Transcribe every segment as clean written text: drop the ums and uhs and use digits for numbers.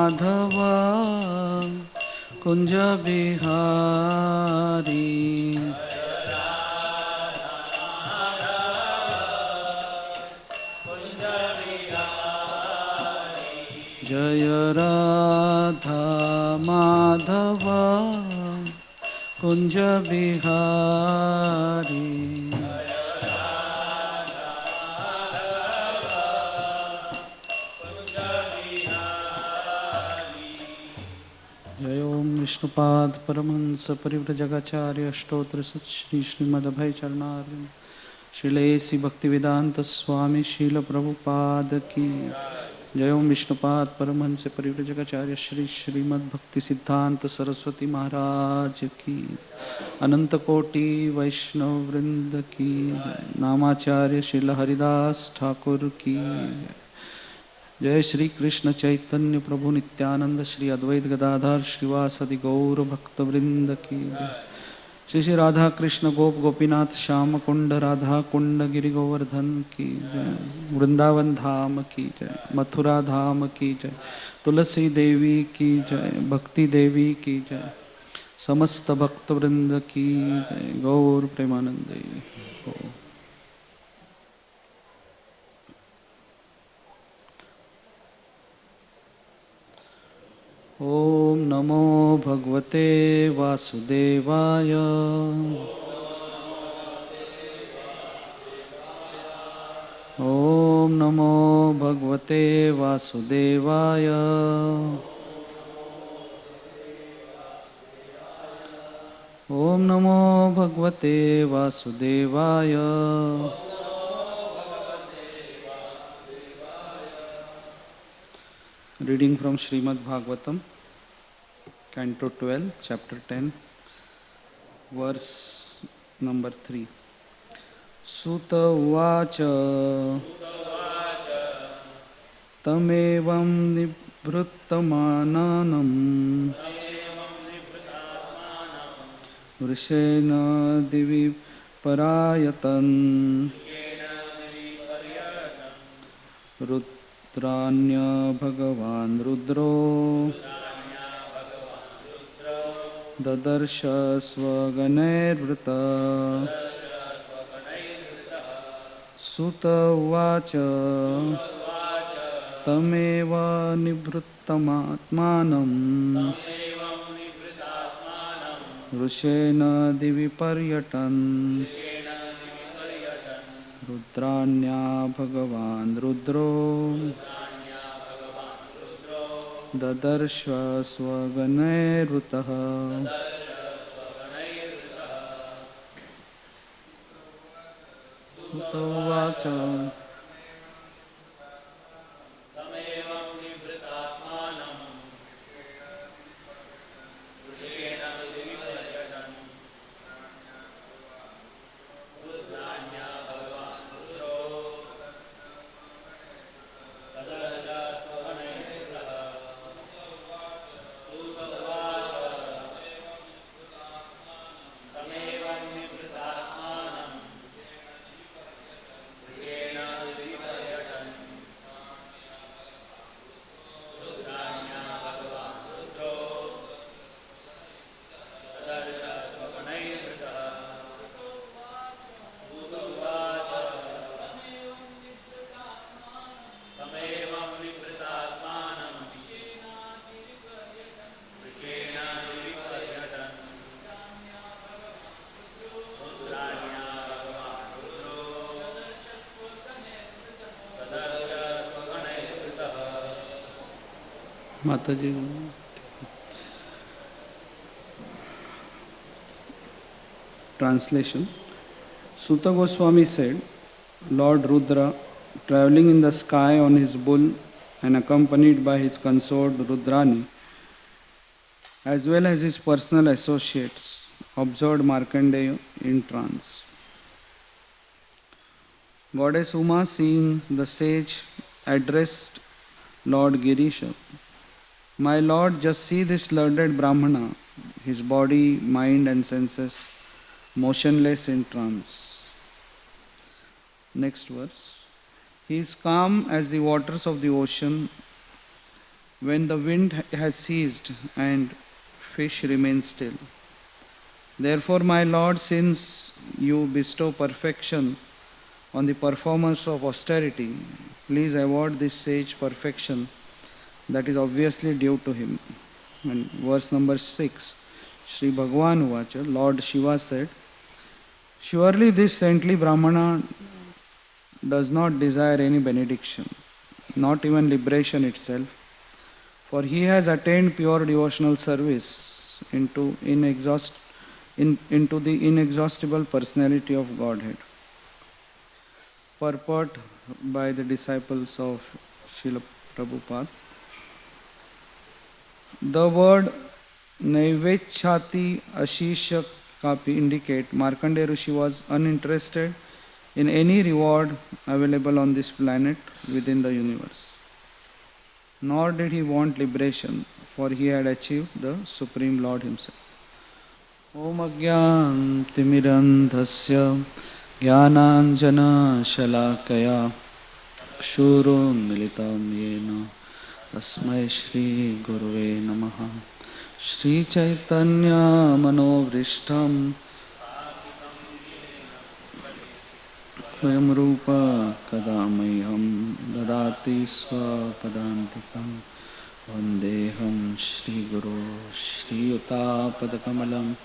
Madhava Kunja Bihari Jaya Radha Madhava Kunja Bihari Jai Om Vishnupad Paramahansa Parivrajagacharya Ashtotra Sat Shri Srimad Abhay Charnarya Shrilesi Bhaktivedanta Swami Srila Prabhupada Ki Jai Om Vishnupad Paramahansa Parivrajagacharya Shri Srimad Bhakti Siddhanta Saraswati Maharaj Ki Ananta Koti Vaishnav Vrinda Ki Namacharya Srila Haridas Thakur Ki जय श्री कृष्ण चैतन्य प्रभु नित्यानंद श्री अद्वैत गदाधर श्रीवासदि गौर भक्तवृंद की श्री श्री राधा कृष्ण गोप गोपीनाथ श्याम कुंड राधा कुंड गिरि गोवर्धन की जय वृंदावन धाम की जय मथुरा धाम की जय तुलसी देवी की जय भक्ति देवी की जय समस्त भक्तवृंद की जय गौर प्रेमानंदे ओम नमो भगवते वासुदेवाय ओम नमो भगवते वासुदेवाय ओम नमो भगवते वासुदेवाय Reading from Srimad Bhagavatam, Canto 12, Chapter 10, Verse number 3. Sutta Uvacha Tamevam Nibhruttamananam Vrishena Divi Parayatan Rudranya Bhagavan Rudro Dadarsha Svaganirvrita Sutta Uvacha Tameva Nibhruttamatmanam Rushena Divi Paryatan Rudranya Bhagavan Rudro Dadarsha Svaganirvritaha Sutta Uvacha Mataji. Translation. Sutta Goswami said, Lord Rudra, traveling in the sky on his bull and accompanied by his consort Rudrani, as well as his personal associates, observed Markandeya in trance. Goddess Uma, seeing the sage, addressed Lord Girisha, My Lord, just see this learned Brahmana, his body, mind and senses motionless in trance. Next verse. He is calm as the waters of the ocean, when the wind has ceased and fish remain still. Therefore, my Lord, since you bestow perfection on the performance of austerity, please award this sage perfection that is obviously due to him. And verse number 6, Sri Bhagavan Uvacha, Lord Shiva said, surely this saintly Brahmana does not desire any benediction, not even liberation itself, for he has attained pure devotional service into the inexhaustible personality of Godhead. Purport by the disciples of Srila Prabhupada. The word Naivechhati Ashisha Kapi indicate Markandeya Rishi was uninterested in any reward available on this planet within the universe. Nor did he want liberation, for he had achieved the Supreme Lord himself. Om Agyan Timirandhasya Jnananjana Shalakaya Shurun Militam Yena Tasmai Shri Guruve Namaha Shri Chaitanya Manovrishtam Swayam Rupa Kadamayam Dadati Swapadantikam Vandeham Shri Guru Shri Yuta Padakamalam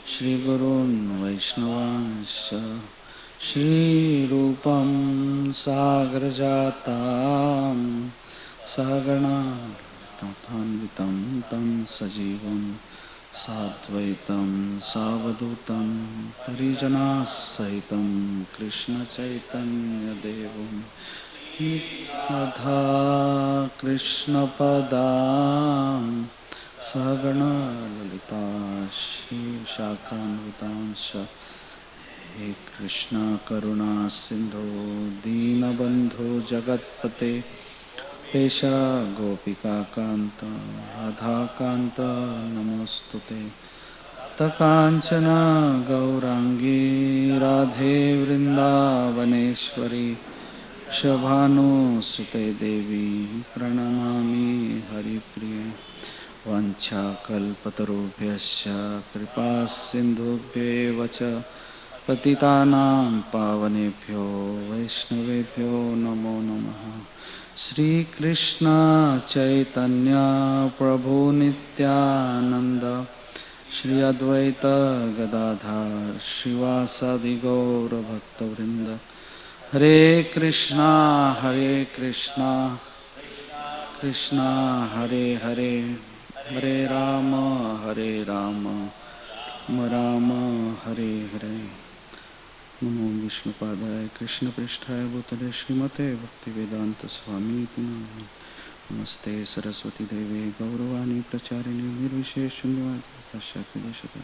Shri Gurun Vaishnavansa Shri Rupam Sagrajatam Sagana Tathanvitam Tam Sajivam Sadvaitam Savadutam Parijana Sahitam Krishna Chaitanya Devam Radha Krishna Padam Sagana Lalita Shri Shakhanvitansha He Krishna Karuna Sindhu Deenabandhu Jagatpate Pesha Gopika Kanta Radha Kanta Namostute Takanchana Gaurangi Radhe Vrindavaneshwari Shabhanu Sute Devi Pranamami Haripriya Vancha Kalpatarubhyasya Kripa Sindhubhye Vacha Patitanam Pavanebhyo Vaishnavebhyo Namo Namaha Shri Krishna Chaitanya Prabhu Nityananda Shri Advaita Gadadhar Shivasadi Gaura Bhakta Vrinda Hare Krishna Krishna Hare Hare Hare Rama Rama Rama Hare Hare Namo Vishnupadaya Krishna Prishtaya Bhutale Srimate Bhaktivedanta Swami Tinam Namaste Saraswati Devi Gauravani Pracharini Nirvisheshunyavadi Pashyati Deshata.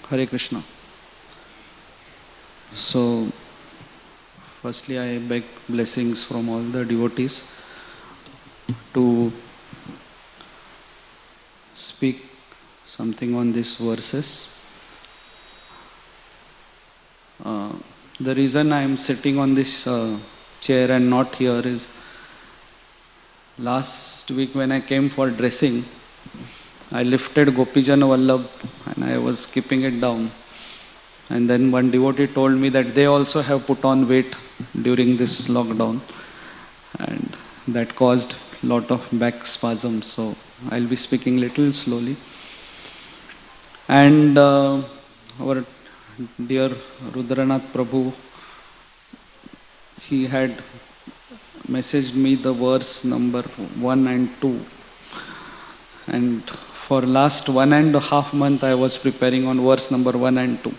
Hare Krishna. So, firstly I beg blessings from all the devotees to speak something on these verses. The reason I am sitting on this chair and not here is last week when I came for dressing, I lifted Gopijana Vallabh and I was keeping it down. And then one devotee told me that they also have put on weight during this lockdown and that caused a lot of back spasms. So I'll be speaking little slowly. And our dear Rudranath Prabhu, he had messaged me the verse number 1 and 2. And for last 1.5 months I was preparing on verse number 1 and 2.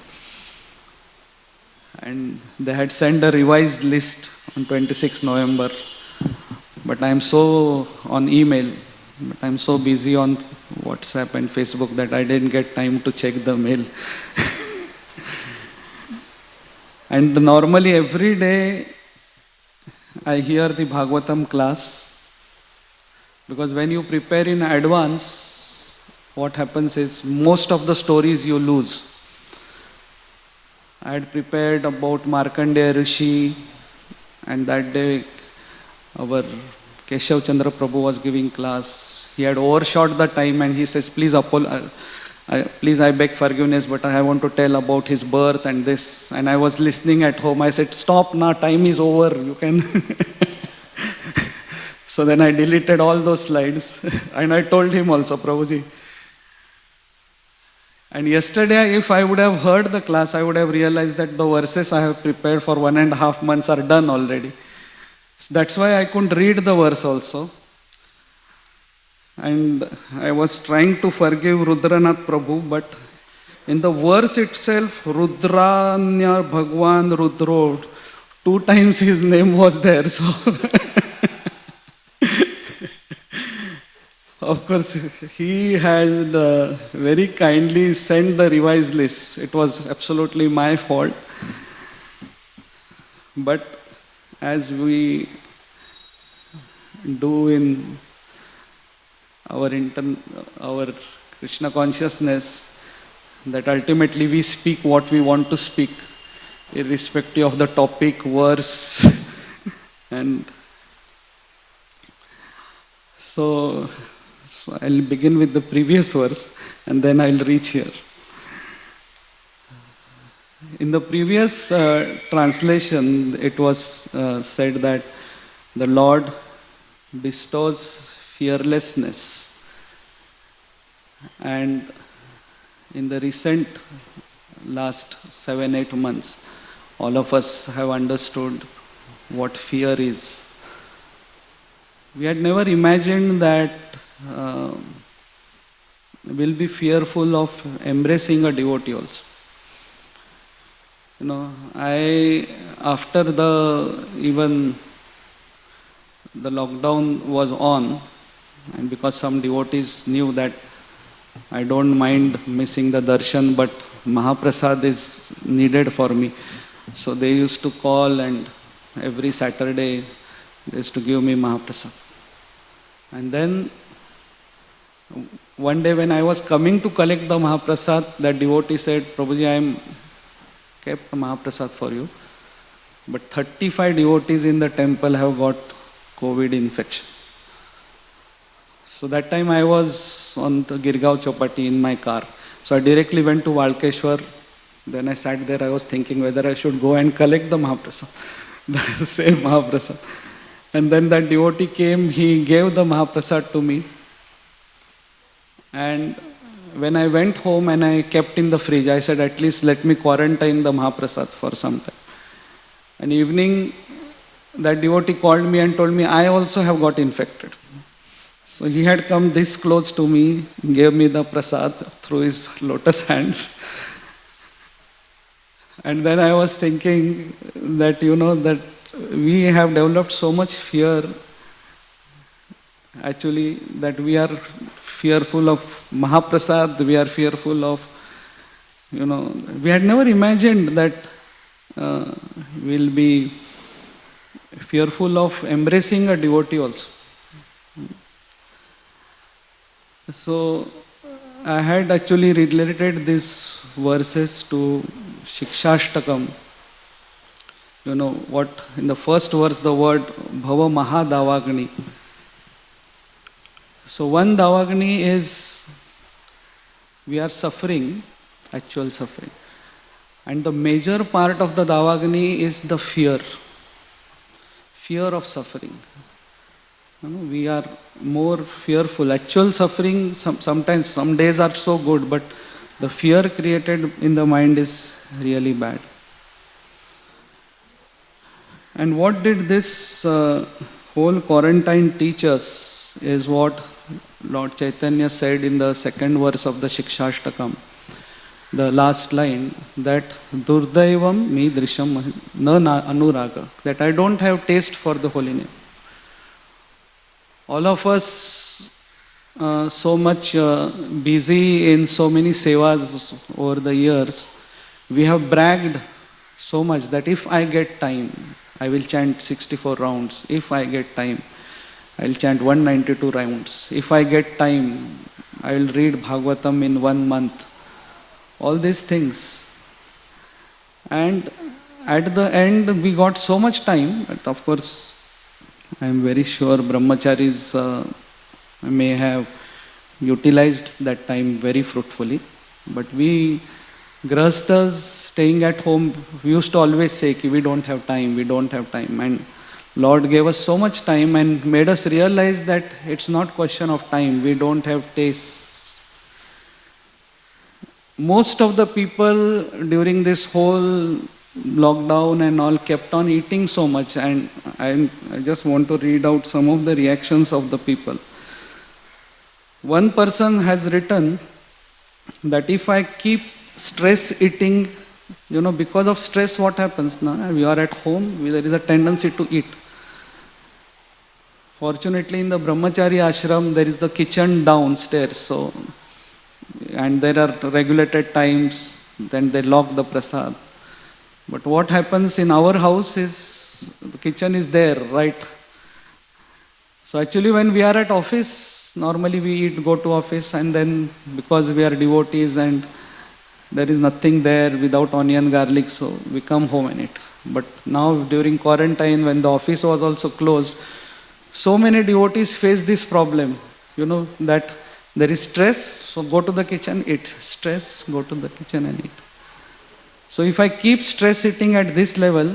And they had sent a revised list on 26 November. But I'm so on email, but I'm so busy on WhatsApp and Facebook that I didn't get time to check the mail. And normally every day I hear the Bhagavatam class, because when you prepare in advance, what happens is most of the stories you lose. I had prepared about Markandeya Rishi, and that day our Keshav Chandra Prabhu was giving class. He had overshot the time and he says, please I beg forgiveness, but I want to tell about his birth and this. And I was listening at home. I said, stop now, time is over. You can. So then I deleted all those slides. And I told him also, Prabhuji. And yesterday, if I would have heard the class, I would have realized that the verses I have prepared for 1.5 months are done already. So that's why I couldn't read the verse also. And I was trying to forgive Rudranath Prabhu, but in the verse itself, Rudranya Bhagwan Rudro, 2 times his name was there. So, of course, he had very kindly sent the revised list. It was absolutely my fault. But as we do in our Krishna consciousness, that ultimately we speak what we want to speak, irrespective of the topic, verse, and so I'll begin with the previous verse and then I'll reach here. In the previous translation, it was said that the Lord bestows fearlessness, and in the recent last 7-8 months, all of us have understood what fear is. We had never imagined that we'll be fearful of embracing a devotee also. After even the lockdown was on, and because some devotees knew that I don't mind missing the darshan, but Mahaprasad is needed for me. So they used to call, and every Saturday they used to give me Mahaprasad. And then one day when I was coming to collect the Mahaprasad, that devotee said, Prabhuji, I kept Mahaprasad for you, but 35 devotees in the temple have got COVID infection. So that time I was on the Girgaon Chowpatty in my car. So I directly went to Valkeshwar. Then I sat there, I was thinking whether I should go and collect the Mahaprasad, the same Mahaprasad. And then that devotee came, he gave the Mahaprasad to me. And when I went home and I kept in the fridge, I said, at least let me quarantine the Mahaprasad for some time. And evening, that devotee called me and told me, I also have got infected. So he had come this close to me, gave me the prasad through his lotus hands. And then I was thinking that, that we have developed so much fear, actually, that we are fearful of Mahaprasad, we are fearful of, we had never imagined that we'll be fearful of embracing a devotee also. So I had actually related these verses to Shikshashtakam. What in the first verse the word Bhava Maha Davagni. So one Davagni is we are suffering, actual suffering. And the major part of the Davagni is the fear of suffering. We are more fearful. Actual suffering, sometimes, some days are so good, but the fear created in the mind is really bad. And what did this whole quarantine teach us is what Lord Chaitanya said in the second verse of the Shikshashtakam, the last line, that Durdaivam mi drisham na anuraga, that I don't have taste for the holy name. All of us so much busy in so many sevas over the years, we have bragged so much that if I get time, I will chant 64 rounds. If I get time, I will chant 192 rounds. If I get time, I will read Bhagavatam in 1 month. All these things. And at the end, we got so much time, but of course, I am very sure brahmacharis may have utilized that time very fruitfully. But we grahasthas staying at home, we used to always say ki we don't have time, we don't have time. And Lord gave us so much time and made us realize that it's not question of time, we don't have taste. Most of the people during this whole lockdown and all kept on eating so much, and I just want to read out some of the reactions of the people. One person has written that if I keep stress eating, because of stress what happens now? We are at home, there is a tendency to eat. Fortunately in the brahmachari ashram there is the kitchen downstairs, and there are regulated times, then they lock the prasad. But what happens in our house is, the kitchen is there, right? So actually when we are at office, normally we eat, go to office, and then because we are devotees and there is nothing there without onion, garlic, so we come home and eat. But now during quarantine, when the office was also closed, so many devotees face this problem, that there is stress, so go to the kitchen, eat. Stress, go to the kitchen and eat. So if I keep stress eating at this level,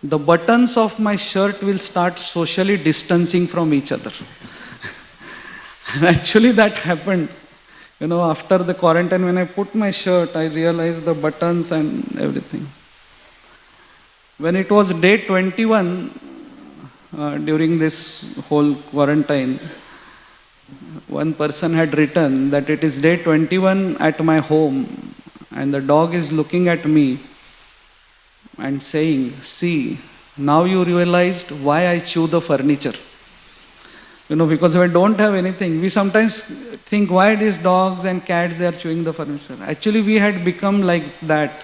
the buttons of my shirt will start socially distancing from each other. And actually that happened. After the quarantine, when I put my shirt, I realized the buttons and everything. When it was day 21, during this whole quarantine, one person had written that it is day 21 at my home, and the dog is looking at me and saying, see, now you realized why I chew the furniture. Because we don't have anything. We sometimes think, why these dogs and cats, they are chewing the furniture. Actually, we had become like that.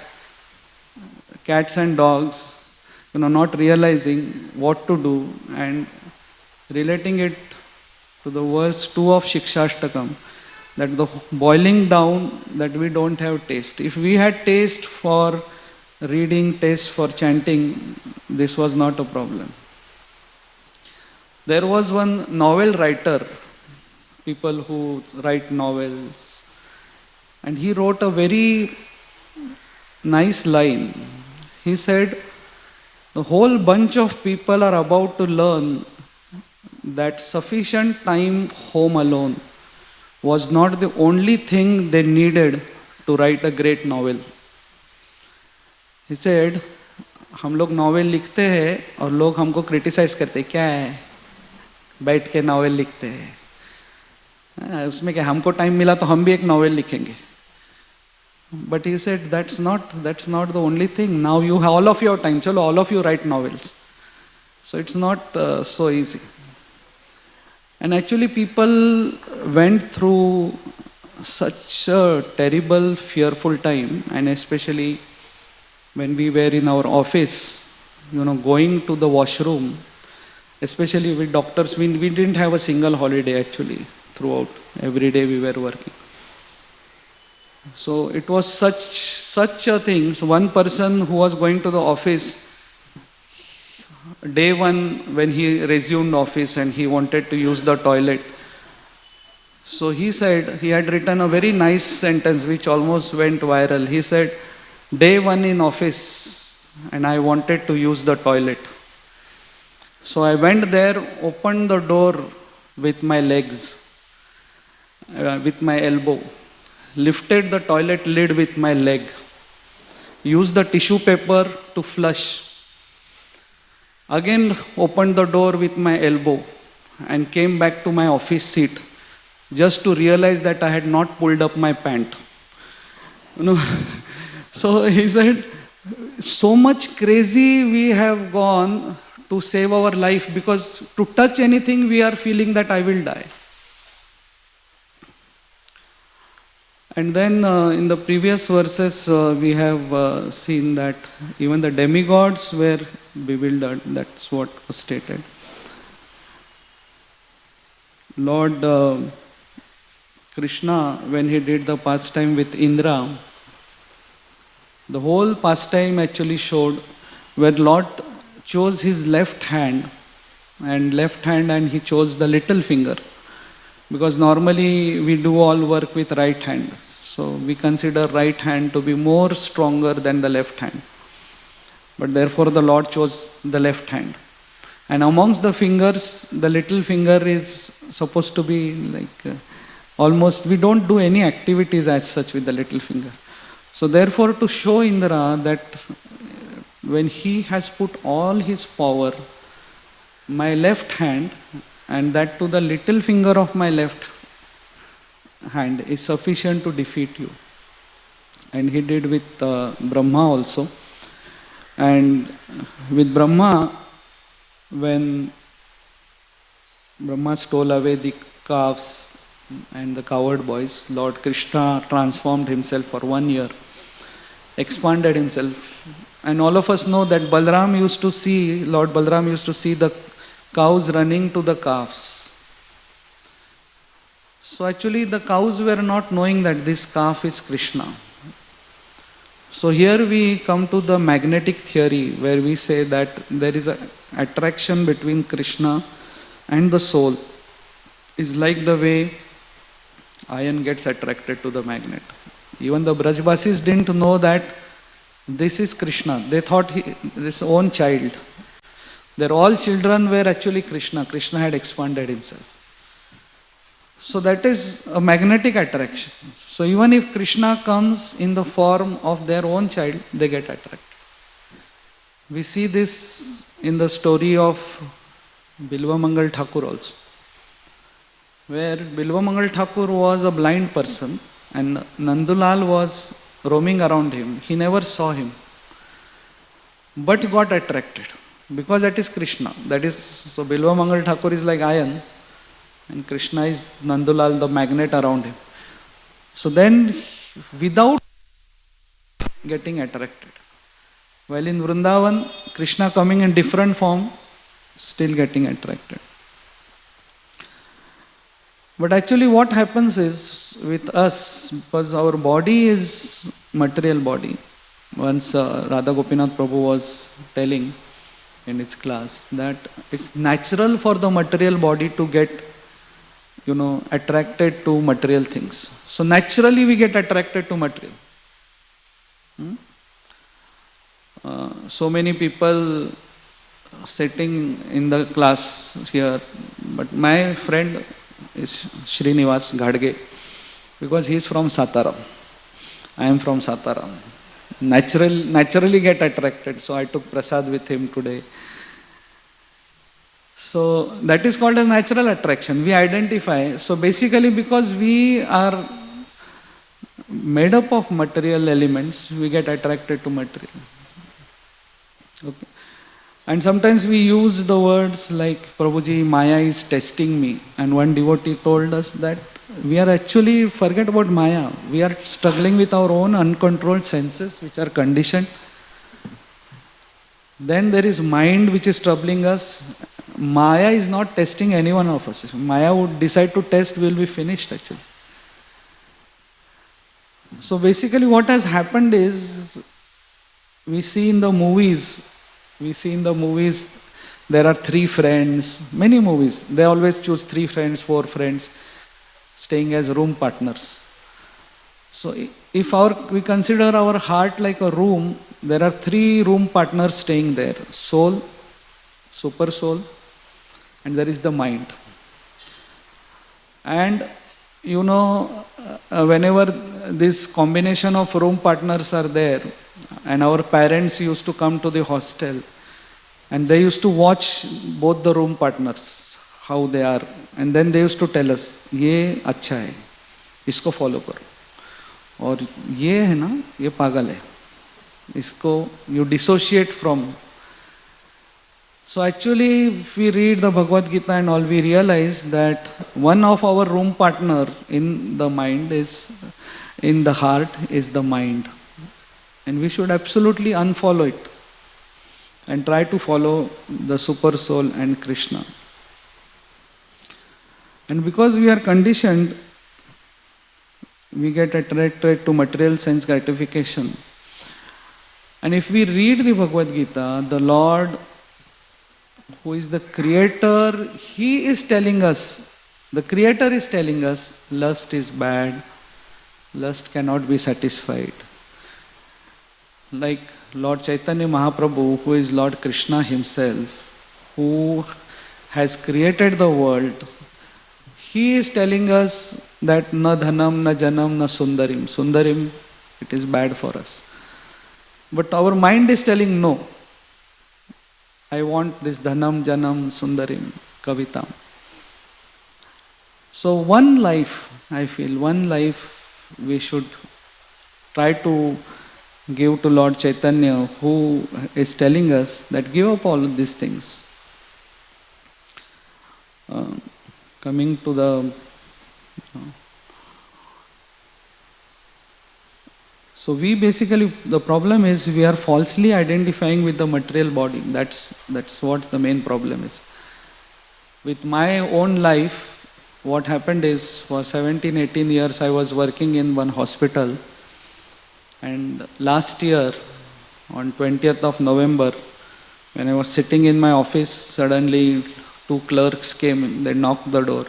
Cats and dogs, not realizing what to do and relating it to the verse 2 of Shikshashtakam, that the boiling down, that we don't have taste. If we had taste for reading, taste for chanting, this was not a problem. There was one novel writer, people who write novels, and he wrote a very nice line. He said, the whole bunch of people are about to learn that sufficient time home alone was not the only thing they needed to write a great novel. He said, हम लोग novel लिखते हैं और लोग हमको criticise करते हैं, क्या है बैठ के नॉवेल लिखते हैं, उसमें क्या हमको टाइम मिला तो हम भी एक नॉवेल लिखेंगे. But he said, that's not the only thing. Now you have all of your time, chalo, all of you write novels. So it's not so easy. And actually people went through such a terrible, fearful time, and especially when we were in our office, going to the washroom, especially with doctors, we didn't have a single holiday actually throughout. Every day we were working. So it was such a thing. So one person who was going to the office, day one when he resumed office and he wanted to use the toilet, so he said, he had written a very nice sentence which almost went viral. He said, day one in office and I wanted to use the toilet. So I went there, opened the door with my legs, with my elbow, lifted the toilet lid with my leg, used the tissue paper to flush, again opened the door with my elbow and came back to my office seat just to realize that I had not pulled up my pant. So he said, so much crazy we have gone to save our life, because to touch anything we are feeling that I will die. And then in the previous verses we have seen that even the demigods were bewildered. That's what was stated. Lord Krishna, when he did the pastime with Indra, the whole pastime actually showed where Lord chose his left hand and left hand, and he chose the little finger. Because normally we do all work with right hand. So we consider right hand to be more stronger than the left hand. But therefore the Lord chose the left hand. And amongst the fingers, the little finger is supposed to be like almost, we don't do any activities as such with the little finger. So therefore, to show Indra that when he has put all his power, my left hand, and that to the little finger of my left hand is sufficient to defeat you. And he did with Brahma also. And with Brahma, when Brahma stole away the calves and the cowherd boys, Lord Krishna transformed himself for 1 year, expanded himself. And all of us know that Lord Balram used to see the cows running to the calves. So actually the cows were not knowing that this calf is Krishna. So here we come to the magnetic theory, where we say that there is an attraction between Krishna and the soul. Is like the way iron gets attracted to the magnet. Even the Brajbasis didn't know that this is Krishna. They thought his own child. Their all children were actually Krishna. Krishna had expanded himself. So that is a magnetic attraction. So even if Krishna comes in the form of their own child, they get attracted. We see this in the story of Bilvamangal Thakur also, where Bilvamangal Thakur was a blind person and Nandulal was roaming around him. He never saw him, but got attracted because that is Krishna. That is, so Bilvamangal Thakur is like iron and Krishna is Nandulal, the magnet around him. So then, without getting attracted, while in Vrindavan, Krishna coming in different form, still getting attracted. But actually what happens is with us, because our body is material body. Once Radha Gopinath Prabhu was telling in his class that it's natural for the material body to get attracted to material things. So naturally we get attracted to material. So many people sitting in the class here, but my friend is Srinivas Ghadge, because he is from Sataram. I am from Sataram. Naturally get attracted. So I took prasad with him today. So that is called a natural attraction. We identify. So basically because we are made up of material elements, we get attracted to material. Okay. And sometimes we use the words like, Prabhuji, Maya is testing me. And one devotee told us that we are actually, forget about Maya, we are struggling with our own uncontrolled senses which are conditioned. Then there is mind which is troubling us. Maya is not testing any one of us. If Maya would decide to test, we will be finished actually. So basically what has happened is, we see in the movies, there are 3 friends, many movies, they always choose 3 friends, 4 friends, staying as room partners. So if we consider our heart like a room, there are 3 room partners staying there. Soul, super soul, and there is the mind. And whenever this combination of room partners are there, and our parents used to come to the hostel, and they used to watch both the room partners, how they are, and then they used to tell us, ये अच्छा है, इसको follow करो, और ये है ना, ये पागल है, इसको you dissociate from. So actually, if we read the Bhagavad Gita and all, we realize that one of our room partner in the mind is, in the heart is the mind. And we should absolutely unfollow it and try to follow the super soul and Krishna. And because we are conditioned, we get attracted to material sense gratification. And if we read the Bhagavad Gita, the Lord who is the creator, he is telling us, the creator is telling us, lust is bad, lust cannot be satisfied. Like Lord Chaitanya Mahaprabhu, who is Lord Krishna himself, who has created the world, he is telling us that na dhanam, na janam, na sundarim. Sundarim, it is bad for us. But our mind is telling no. I want this dhanam, janam, sundarim, kavitam. So one life, I feel, one life we should try to give to Lord Chaitanya, who is telling us that give up all of these things. Coming to the... So we basically, the problem is we are falsely identifying with the material body. That's what the main problem is. With my own life, what happened is for 17, 18 years I was working in one hospital, and last year on 20th of November, when I was sitting in my office, suddenly two clerks came in, they knocked the door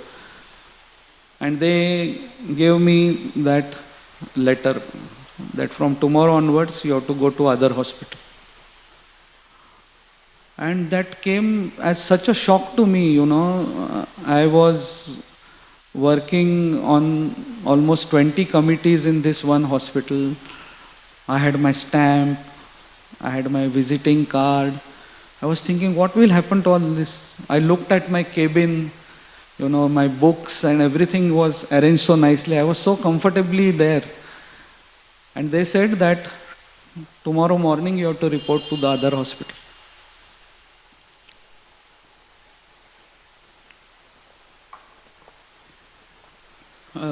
and they gave me that letter that from tomorrow onwards you have to go to other hospital. And that came as such a shock to me, I was working on almost 20 committees in this one hospital. I had my stamp, I had my visiting card. I was thinking, what will happen to all this? I looked at my cabin, my books and everything was arranged so nicely. I was so comfortably there. And they said that tomorrow morning you have to report to the other hospital.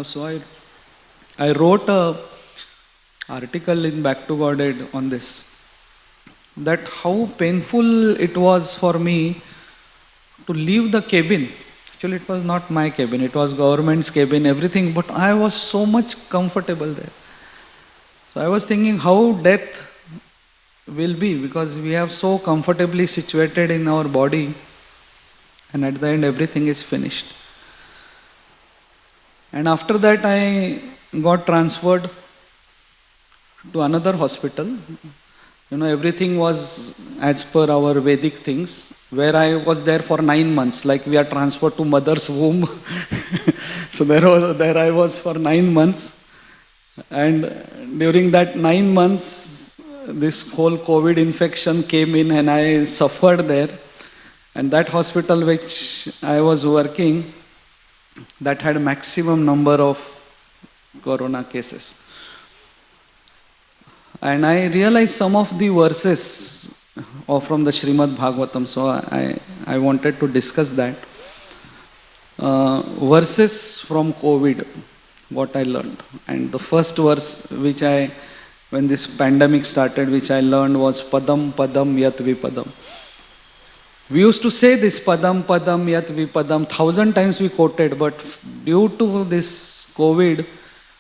So I wrote a article in Back to Godhead on this, that how painful it was for me to leave the cabin. Actually, it was not my cabin, it was government's cabin, everything, but I was so much comfortable there. So I was thinking how death will be, because we have so comfortably situated in our body, and at the end everything is finished. And after that I got transferred to another hospital. Everything was as per our Vedic things, where I was there for 9 months, like we are transferred to mother's womb. So there I was for 9 months. And during that 9 months, this whole COVID infection came in and I suffered there. And that hospital which I was working, that had maximum number of corona cases. And I realized some of the verses from the Srimad Bhagavatam, so I wanted to discuss that. Verses from COVID, what I learned. And the first verse which when this pandemic started, which I learned was Padam Padam Yat Vipadam. We used to say this Padam Padam Yat Vipadam 1,000 times we quoted, but due to this COVID,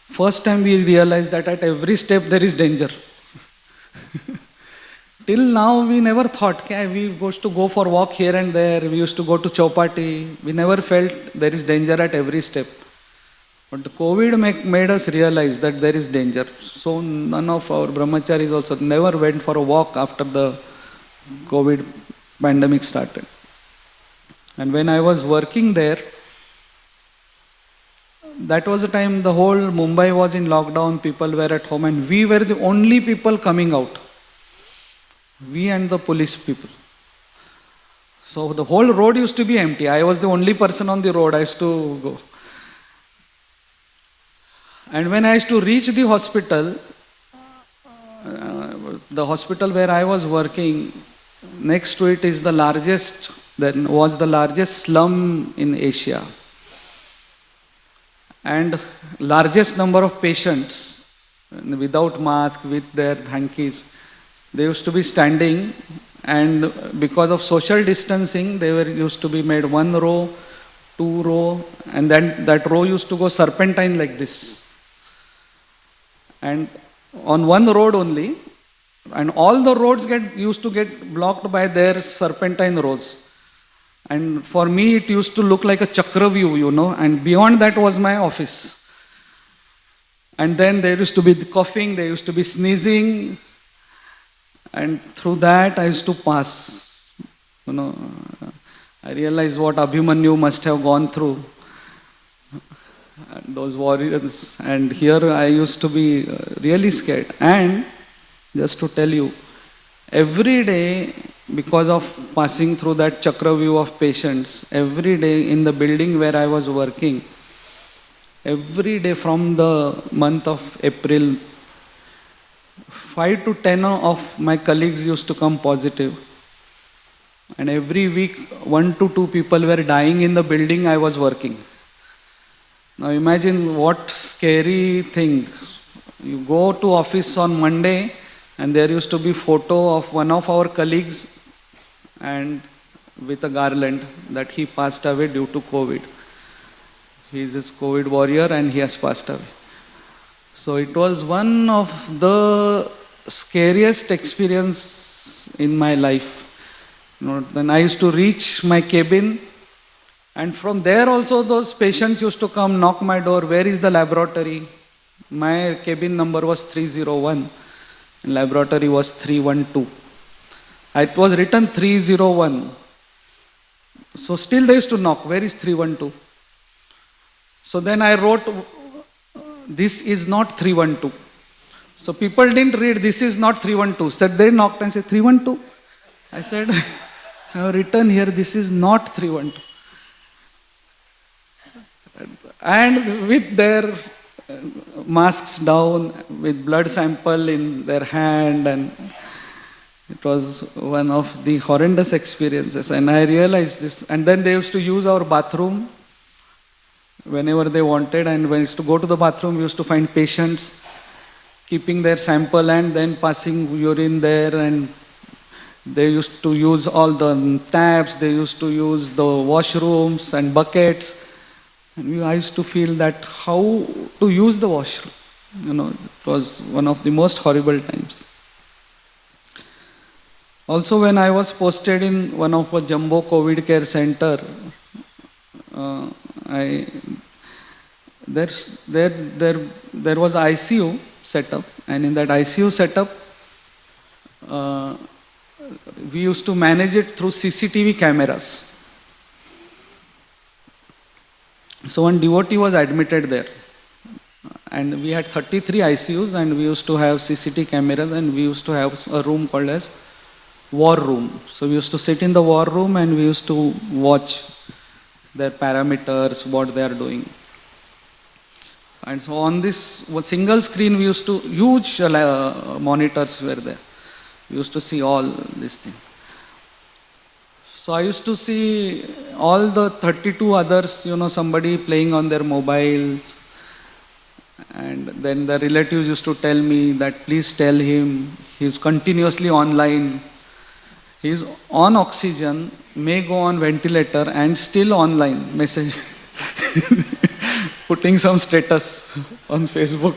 first time we realized that at every step there is danger. Till now we never thought, we used to go for walk here and there, we used to go to Chowpatty, we never felt there is danger at every step. But the COVID made us realize that there is danger. So none of our brahmacharis also never went for a walk after the COVID pandemic started. And when I was working there, that was the time the whole Mumbai was in lockdown, people were at home, and we were the only people coming out. We and the police people. So the whole road used to be empty. I was the only person on the road. I used to go. And when I used to reach the hospital where I was working, next to it is the largest slum in Asia. And largest number of patients without mask, with their hankies. They used to be standing, and because of social distancing, they were used to be made 1 row, 2 row, and then that row used to go serpentine like this. And on one road only, and all the roads used to get blocked by their serpentine roads. And for me, it used to look like a chakra view, and beyond that was my office. And then there used to be the coughing, there used to be sneezing, and through that I used to pass. I realized what Abhimanyu must have gone through, those warriors. And here I used to be really scared. And just to tell you, every day, because of passing through that chakra view of patients, every day in the building where I was working, every day from the month of April, 5 to 10 of my colleagues used to come positive. And every week, 1 to 2 people were dying in the building I was working. Now imagine what scary thing. You go to office on Monday, and there used to be photo of one of our colleagues and with a garland that he passed away due to COVID. He is a COVID warrior and he has passed away. So it was one of the scariest experience in my life. Then I used to reach my cabin, and from there also those patients used to come knock my door. Where is the laboratory? My cabin number was 301. Laboratory was 312. It was written 301. So still they used to knock. Where is 312? So then I wrote, this is not 312. So people didn't read, this is not 312. So they knocked and said, 312? I said, I have written here, this is not 312. And with their masks down, with blood sample in their hand, and it was one of the horrendous experiences. And I realized this. And then they used to use our bathroom whenever they wanted. And when we used to go to the bathroom, we used to find patients keeping their sample and then passing urine there. And they used to use all the taps, they used to use the washrooms and buckets. And I used to feel that how to use the washroom. It was one of the most horrible times. Also, when I was posted in one of a jumbo COVID care center, there was ICU setup, and in that ICU setup, we used to manage it through CCTV cameras. So one devotee was admitted there, and we had 33 ICUs, and we used to have CCTV cameras, and we used to have a room called as war room. So we used to sit in the war room and we used to watch their parameters, what they are doing. And so on this single screen, we used to, huge monitors were there. We used to see all these things. So I used to see all the 32 others, somebody playing on their mobiles. And then the relatives used to tell me that please tell him he's continuously online. He's on oxygen, may go on ventilator and still online message. Putting some status on Facebook.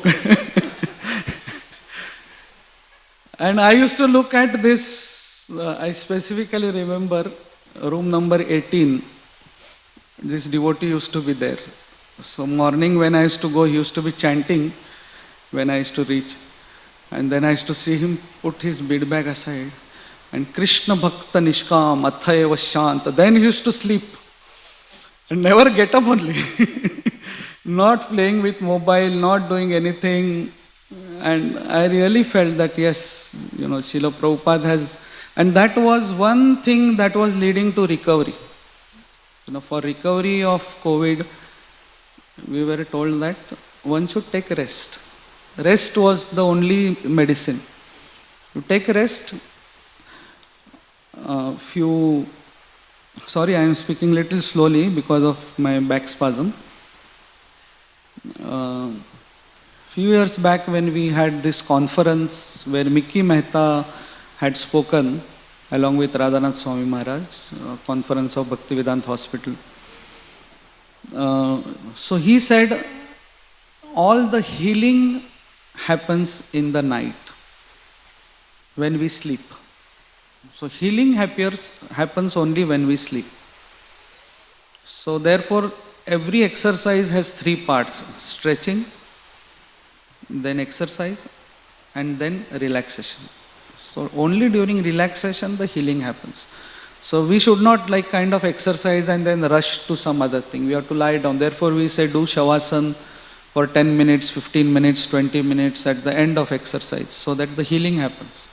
And I used to look at this, I specifically remember room number 18. This devotee used to be there. So morning when I used to go, he used to be chanting when I used to reach. And then I used to see him put his bead bag aside. And Krishna Bhakta Nishkam Athayeva Shanta. Then he used to sleep. And never get up only. Not playing with mobile, not doing anything. And I really felt that yes, Srila Prabhupada has, and that was one thing that was leading to recovery. For recovery of COVID, we were told that one should take rest. Rest was the only medicine. You take rest. Sorry, I am speaking little slowly because of my back spasm. Few years back when we had this conference where Mickey Mehta had spoken along with Radhanath Swami Maharaj, conference of Bhaktivedanta Hospital. So he said, all the healing happens in the night when we sleep. So healing happens only when we sleep. So therefore, every exercise has three parts: stretching, then exercise, and then relaxation. So only during relaxation the healing happens. So we should not like kind of exercise and then rush to some other thing. We have to lie down. Therefore we say do shavasana for 10 minutes, 15 minutes, 20 minutes at the end of exercise, so that the healing happens.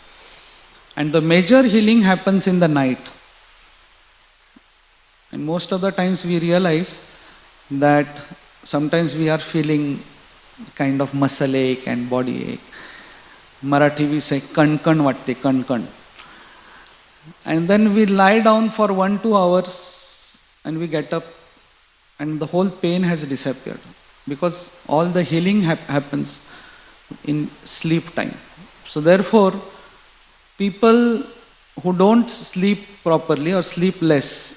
And the major healing happens in the night. And most of the times we realize that sometimes we are feeling kind of muscle ache and body ache. Marathi we say kan vatte, kan. And then we lie down for 1-2 hours and we get up and the whole pain has disappeared. Because all the healing happens in sleep time. So therefore, people who don't sleep properly or sleep less,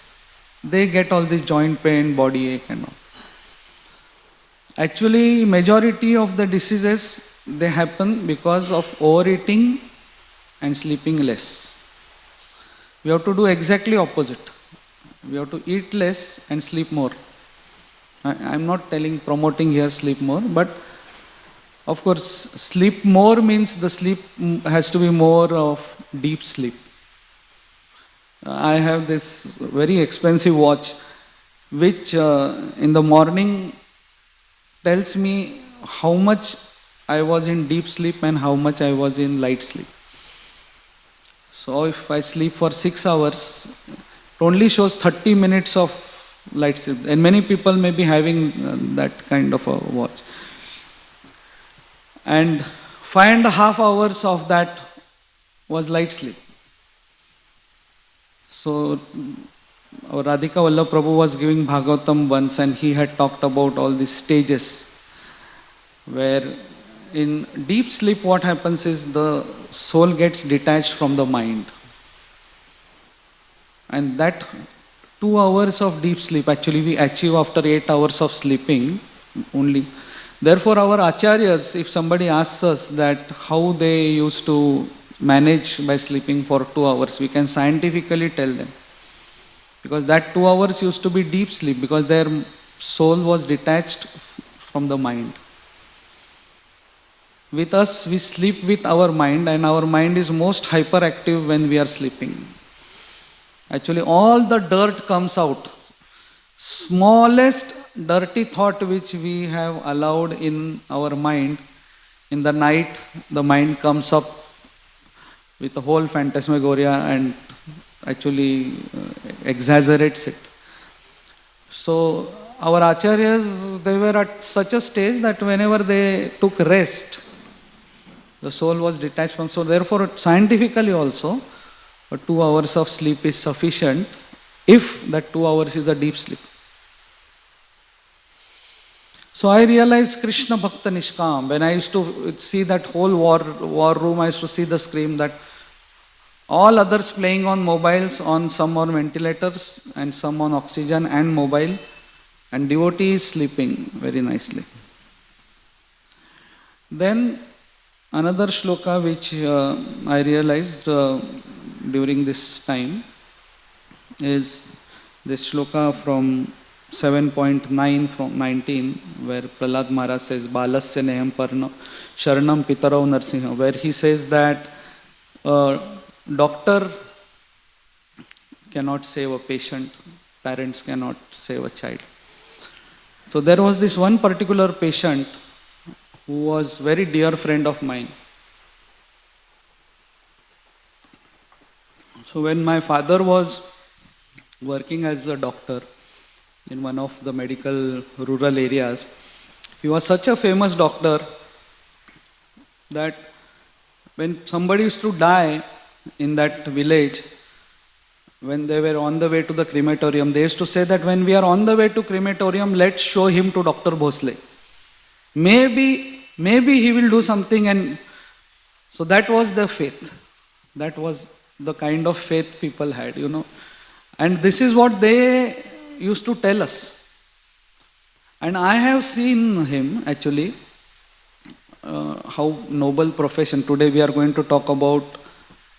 they get all this joint pain, body ache and all. Actually, majority of the diseases, they happen because of overeating and sleeping less. We have to do exactly opposite. We have to eat less and sleep more. I am not promoting here sleep more, but of course, sleep more means the sleep has to be more of deep sleep. I have this very expensive watch which in the morning tells me how much I was in deep sleep and how much I was in light sleep. So if I sleep for 6 hours, it only shows 30 minutes of light sleep. And many people may be having that kind of a watch. And 5.5 hours of that was light sleep. So our Radhika Vallabh Prabhu was giving Bhagavatam once and he had talked about all these stages where in deep sleep what happens is the soul gets detached from the mind. And that 2 hours of deep sleep actually we achieve after 8 hours of sleeping only. Therefore our acharyas, if somebody asks us that how they used to manage by sleeping for 2 hours, we can scientifically tell them. Because that 2 hours used to be deep sleep because their soul was detached from the mind. With us, we sleep with our mind and our mind is most hyperactive when we are sleeping. Actually, all the dirt comes out. Smallest dirty thought which we have allowed in our mind, in the night, the mind comes up with a whole phantasmagoria and actually exaggerates it. So, our acharyas, they were at such a stage that whenever they took rest, the soul was detached from. So therefore, scientifically also, 2 hours of sleep is sufficient if that 2 hours is a deep sleep. So I realized Krishna Bhakta Nishkam. When I used to see that whole war room, I used to see the scream that all others playing on mobiles, on some on ventilators and some on oxygen and mobile, and devotee is sleeping very nicely. Then another shloka which I realized during this time is this shloka from 7.9 from 19, where Prahlad Maharaj says, Balasya neham parna sharanam pitarau narsimha, where he says that doctor cannot save a patient, parents cannot save a child. So there was this one particular patient who was very dear friend of mine. So when my father was working as a doctor in one of the medical rural areas, he was such a famous doctor that when somebody used to die in that village, when they were on the way to the crematorium, they used to say that when we are on the way to crematorium, let's show him to Dr. Bhosle. Maybe he will do something. And so that was the faith. That was the kind of faith people had, And this is what they used to tell us. And I have seen him actually, how noble profession. Today we are going to talk about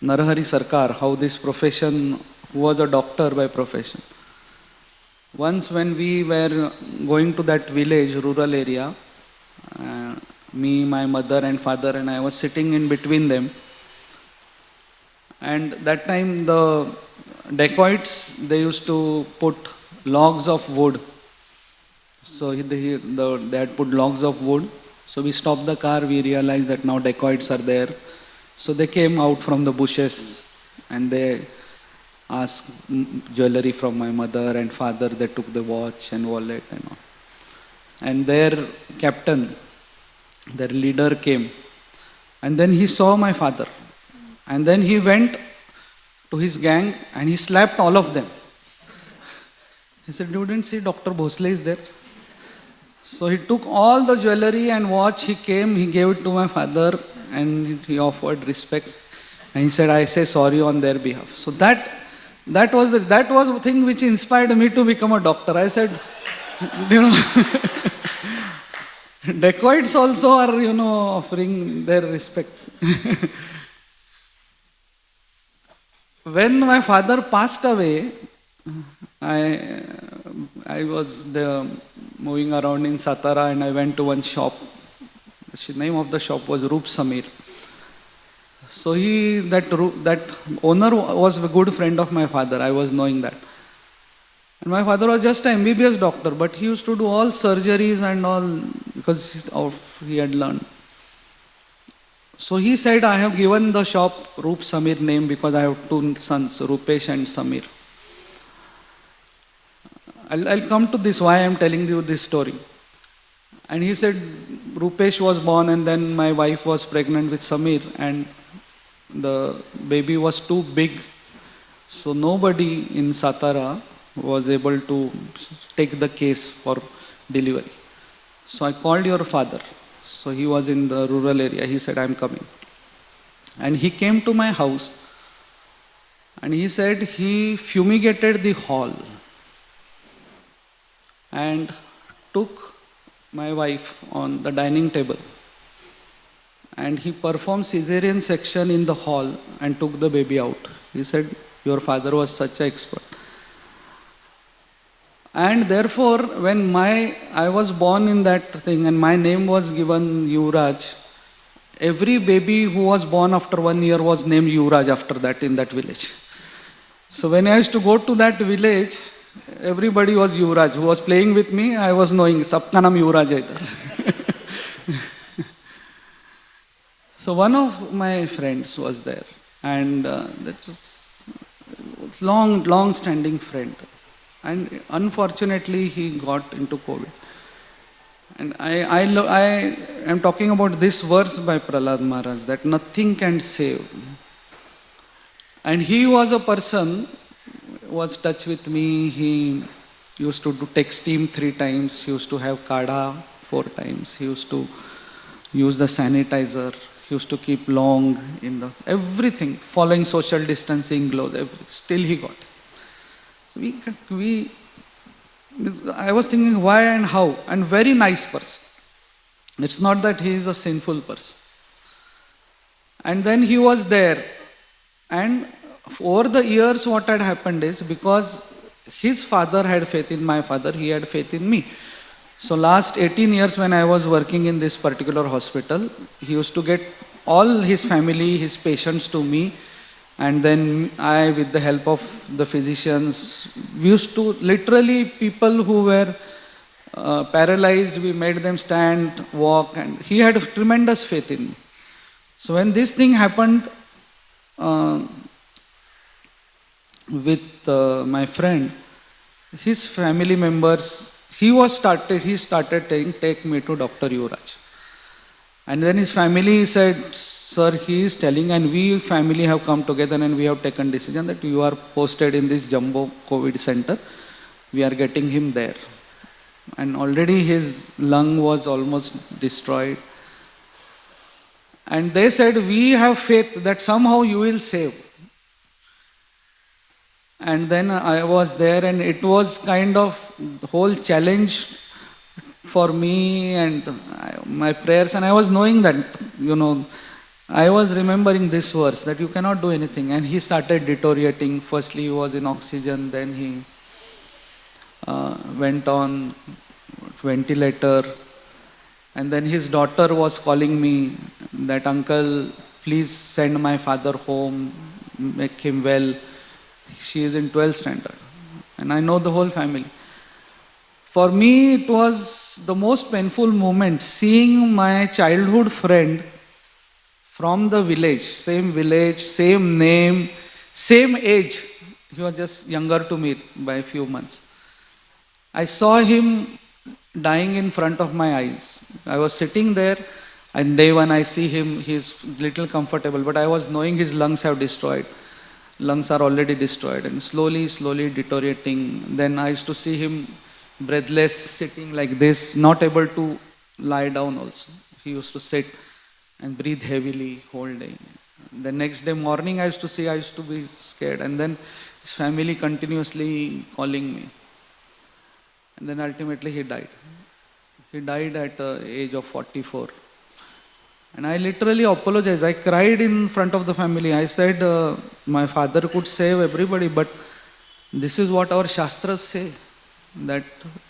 Narahari Sarkar, how this profession, who was a doctor by profession. Once when we were going to that village, rural area, me, my mother and father, and I was sitting in between them. And that time the dacoits, they used to put logs of wood. So they had put logs of wood. So we stopped the car, we realized that now dacoits are there. So they came out from the bushes and they asked jewelry from my mother and father. They took the watch and wallet and all. And their captain, their leader came. And then he saw my father. And then he went to his gang and he slapped all of them. He said, "You didn't see Dr. Bhosle is there?" So he took all the jewelry and watch, he came, he gave it to my father and he offered respects. And he said, "I say sorry on their behalf." So that was the thing which inspired me to become a doctor. I said, dacoits also are, offering their respects. When my father passed away, I was there moving around in Satara and I went to one shop. The name of the shop was Roop Samir. So that owner was a good friend of my father. I was knowing that. And my father was just an MBBS doctor, but he used to do all surgeries and all because he had learned. So he said, "I have given the shop Roop Samir name because I have two sons, Rupesh and Samir." I'll come to this, why I am telling you this story. And he said, Rupesh was born and then my wife was pregnant with Samir and the baby was too big. So nobody in Satara was able to take the case for delivery. So I called your father. So he was in the rural area. He said, "I'm coming." And he came to my house and he said he fumigated the hall and took my wife on the dining table and he performed cesarean section in the hall and took the baby out. He said, "Your father was such an expert." And therefore, when I was born in that thing and my name was given Yuvraj, every baby who was born after 1 year was named Yuvraj after that in that village. So when I used to go to that village, everybody was Yuvraj. Who was playing with me, I was knowing, "Sabka naam Yuvraj hai idhar." So one of my friends was there and that was long standing friend. And unfortunately, he got into COVID. And I am talking about this verse by Prahlad Maharaj, that nothing can save. And he was a person who was touch with me. He used to take steam 3 times. He used to have kada 4 times. He used to use the sanitizer. He used to keep long in the everything, following social distancing, gloves. Still he got. So I was thinking why and how, and very nice person. It's not that he is a sinful person. And then he was there, and over the years what had happened is, because his father had faith in my father, he had faith in me. So last 18 years when I was working in this particular hospital, he used to get all his family, his patients to me. And then I, with the help of the physicians, we used to literally, people who were paralyzed, we made them stand, walk, and he had tremendous faith in me. So when this thing happened with my friend, his family members, he started saying, "Take me to Dr. Yuvraj." And then his family said, "Sir, he is telling, and we family have come together and we have taken decision that you are posted in this jumbo COVID center. We are getting him there." And already his lung was almost destroyed. And they said, "We have faith that somehow you will save." And then I was there and it was kind of the whole challenge for me and my prayers, and I was knowing that, I was remembering this verse that you cannot do anything. And he started deteriorating. Firstly he was in oxygen, then he went on ventilator. And then his daughter was calling me that, uncle, please send my father home, make him well. She is in 12th standard. And I know the whole family. For me, it was the most painful moment seeing my childhood friend from the village, same name, same age. He was just younger to me by a few months. I saw him dying in front of my eyes. I was sitting there, and day one I see him, he's little comfortable, but I was knowing his lungs have destroyed. Lungs are already destroyed and slowly deteriorating. Then I used to see him breathless, sitting like this, not able to lie down also. He used to sit and breathe heavily whole day. The next day morning I used to be scared. And then his family continuously calling me. And then ultimately he died. He died at the age of 44. And I literally apologized. I cried in front of the family. I said, my father could save everybody, but this is what our Shastras say, that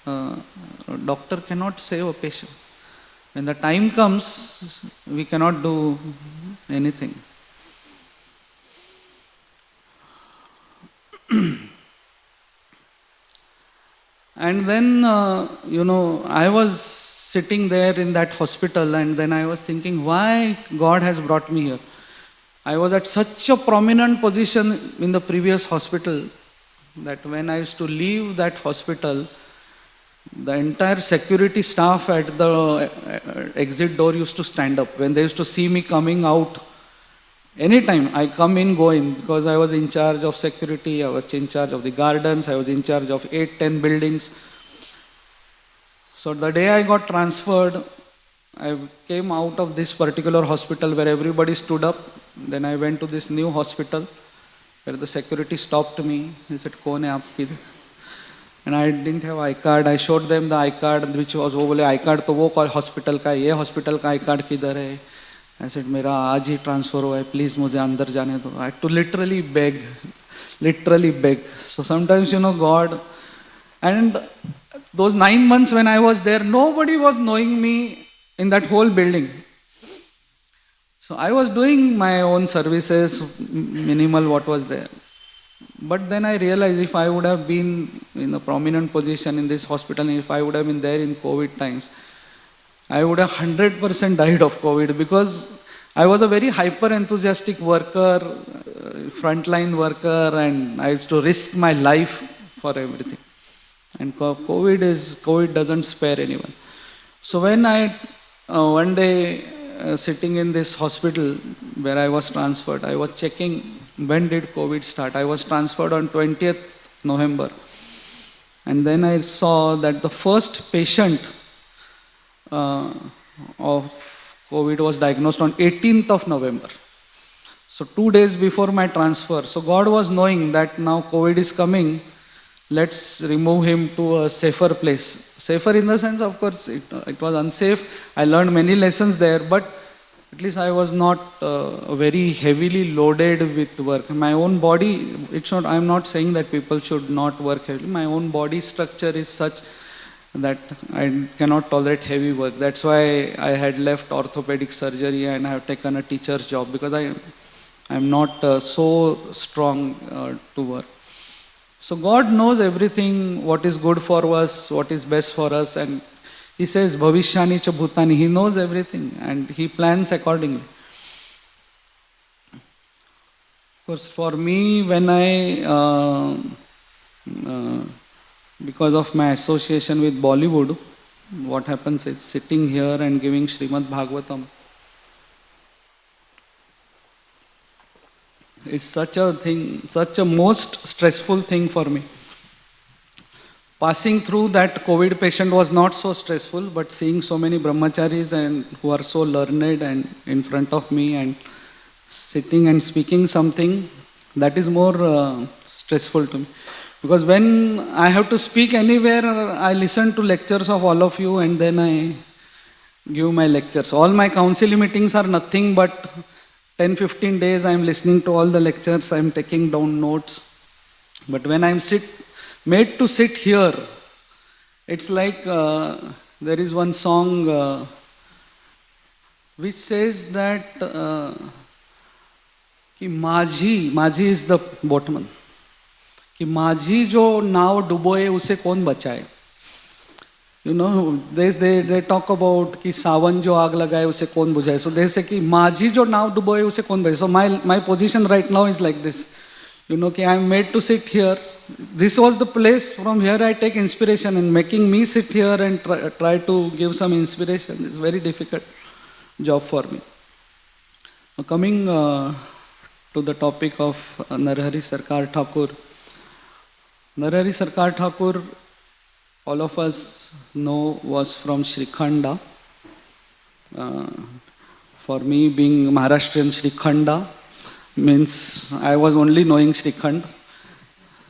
a doctor cannot save a patient. When the time comes, we cannot do anything. And then, I was sitting there in that hospital, and then I was thinking, why God has brought me here? I was at such a prominent position in the previous hospital that when I used to leave that hospital, the entire security staff at the exit door used to stand up. When they used to see me coming out, anytime I come in, go in, because I was in charge of security, I was in charge of the gardens, I was in charge of 8-10 buildings. So the day I got transferred, I came out of this particular hospital where everybody stood up. Then I went to this new hospital where the security stopped me. He said, "Kaun hai aap kidhar?" And I didn't have I-card. I showed them the I-card, which was, wo bole, I-card to wo hospital ka hai, ye hospital ka I-card kidhar hai? I said, "Mera aaj hi transfer hua hai, please mujhe andar jane do." I had to literally beg. So sometimes, God, and those 9 months when I was there, nobody was knowing me in that whole building. So I was doing my own services, minimal what was there. But then I realized if I would have been in a prominent position in this hospital, and if I would have been there in COVID times, I would have 100% died of COVID, because I was a very hyper enthusiastic worker, frontline worker, and I used to risk my life for everything. And COVID doesn't spare anyone. So when I, one day, sitting in this hospital where I was transferred, I was checking when did COVID start. I was transferred on 20th November. And then I saw that the first patient of COVID was diagnosed on 18th of November. So 2 days before my transfer. So God was knowing that now COVID is coming. Let's remove him to a safer place. Safer in the sense, of course, it was unsafe. I learned many lessons there, but at least I was not very heavily loaded with work. My own body, I'm not saying that people should not work heavily. My own body structure is such that I cannot tolerate heavy work. That's why I had left orthopedic surgery and I have taken a teacher's job, because I'm not so strong to work. So God knows everything, what is good for us, what is best for us, and He says, Bhavishyani cha bhutani, He knows everything and He plans accordingly. Of course, for me, when because of my association with Bollywood, what happens is sitting here and giving Srimad Bhagavatam is such a most stressful thing for me. Passing through that COVID patient was not so stressful, but seeing so many brahmacharis and who are so learned and in front of me and sitting and speaking something, that is more stressful to me. Because when I have to speak anywhere, I listen to lectures of all of you and then I give my lectures. All my council meetings are nothing but 10-15 days I am listening to all the lectures, I am taking down notes. But when I am made to sit here It's like there is one song which says that कि माझी is the boatman, कि माझी जो नाव डुबोए उसे कौन बचाए. They talk about कि सावन जो आग लगाए उसे कौन बुझाए. So they say कि माझी जो नाव डुबोए उसे कौन बचाए. So my position right now is like this. कि I am made to sit here. This was the place from where I take inspiration, and making me sit here and try to give some inspiration is very difficult job for me. Now coming to the topic of Narahari Sarkar Thakur. Narahari Sarkar Thakur, all of us know, was from Shrikhanda. For me, being Maharashtrian, Shrikhanda means I was only knowing Shrikhand.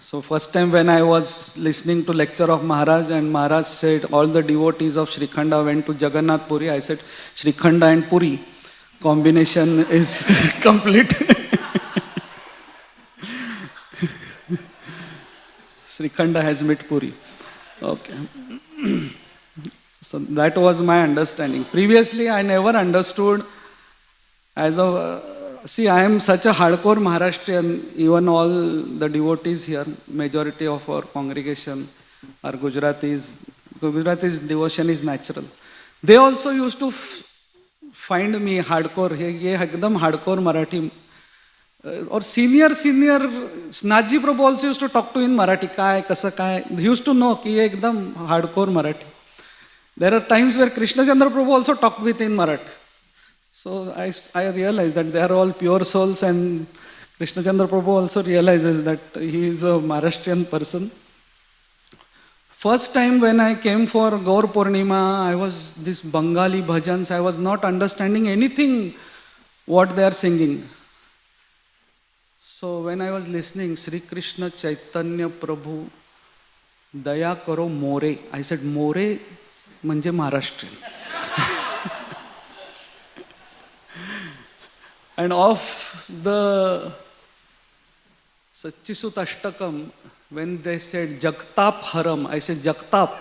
So first time when I was listening to lecture of Maharaj, and Maharaj said all the devotees of Shrikhanda went to Jagannath Puri, I said Shrikhanda and Puri combination is complete. Shrikhanda has met Puri. Okay. So that was my understanding. Previously I never understood as a see, I am such a hardcore Maharashtrian. Even all the devotees here, majority of our congregation are Gujaratis. Gujaratis devotion is natural. They also used to find me hardcore. ये एकदम hardcore Marathi. Or senior Snadji Prabhu also used to talk to in Marathi. काय कसं काय. He used to know कि ये एकदम hardcore Marathi. There are times where Krishna Chandra Prabhu also talked with in Marathi. So I realized that they are all pure souls, and Krishna Chandra Prabhu also realizes that he is a Maharashtrian person. First time when I came for Gaur Purnima, I was this Bengali bhajans, I was not understanding anything what they are singing. So when I was listening, Sri Krishna Chaitanya Prabhu, Daya Karo More, I said More manje Maharashtrian. And of the Sachisut Ashtakam, when they said Jagtap Haram, I said Jagtap,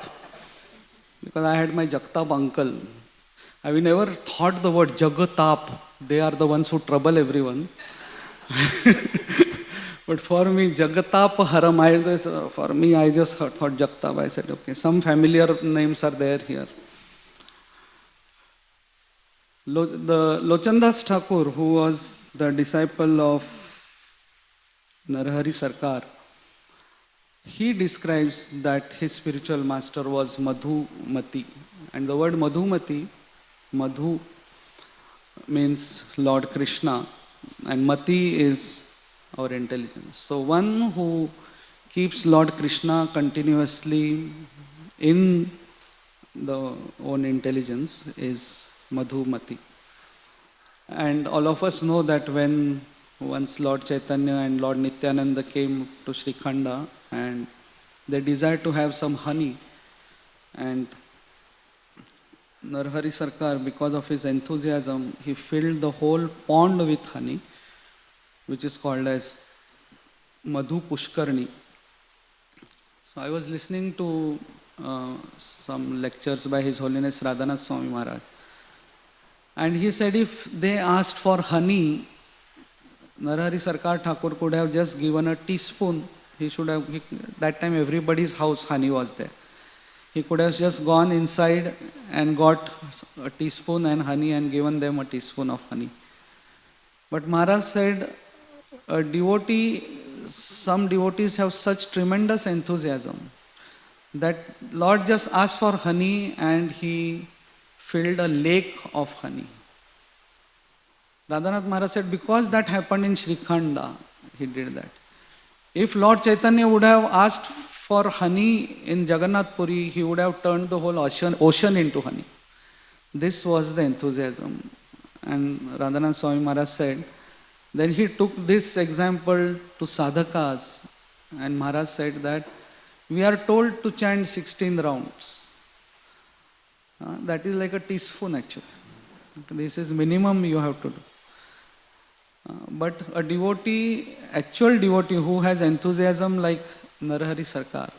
because I had my Jagtap uncle. I never thought the word Jagatap. They are the ones who trouble everyone. But for me, Jagatap Haram, I just thought Jagtap. I said, okay, some familiar names are there here. The Lochandas Thakur, who was the disciple of Narahari Sarkar, he describes that his spiritual master was Madhumati. And the word Madhumati, Madhu means Lord Krishna, and Mati is our intelligence. So one who keeps Lord Krishna continuously in the own intelligence is Madhumati. And all of us know that when once Lord Chaitanya and Lord Nityananda came to Shrikhanda, and they desired to have some honey, and Narahari Sarkar, because of his enthusiasm, he filled the whole pond with honey, which is called as Madhu Pushkarni. So I was listening to some lectures by His Holiness Radhanath Swami Maharaj. And he said if they asked for honey, Narahari Sarkar Thakur could have just given a teaspoon. That time everybody's house honey was there. He could have just gone inside and got a teaspoon and honey and given them a teaspoon of honey. But Maharaj said, some devotees have such tremendous enthusiasm that Lord just asked for honey and he filled a lake of honey. Radhanath Maharaj said, because that happened in Shrikhanda, he did that. If Lord Chaitanya would have asked for honey in Jagannath Puri, he would have turned the whole ocean into honey. This was the enthusiasm. And Radhanath Swami Maharaj said, then he took this example to sadhakas, and Maharaj said that we are told to chant 16 rounds. That is like a teaspoon actually. This is minimum you have to do. But a devotee, actual devotee who has enthusiasm like Narahari Sarkar,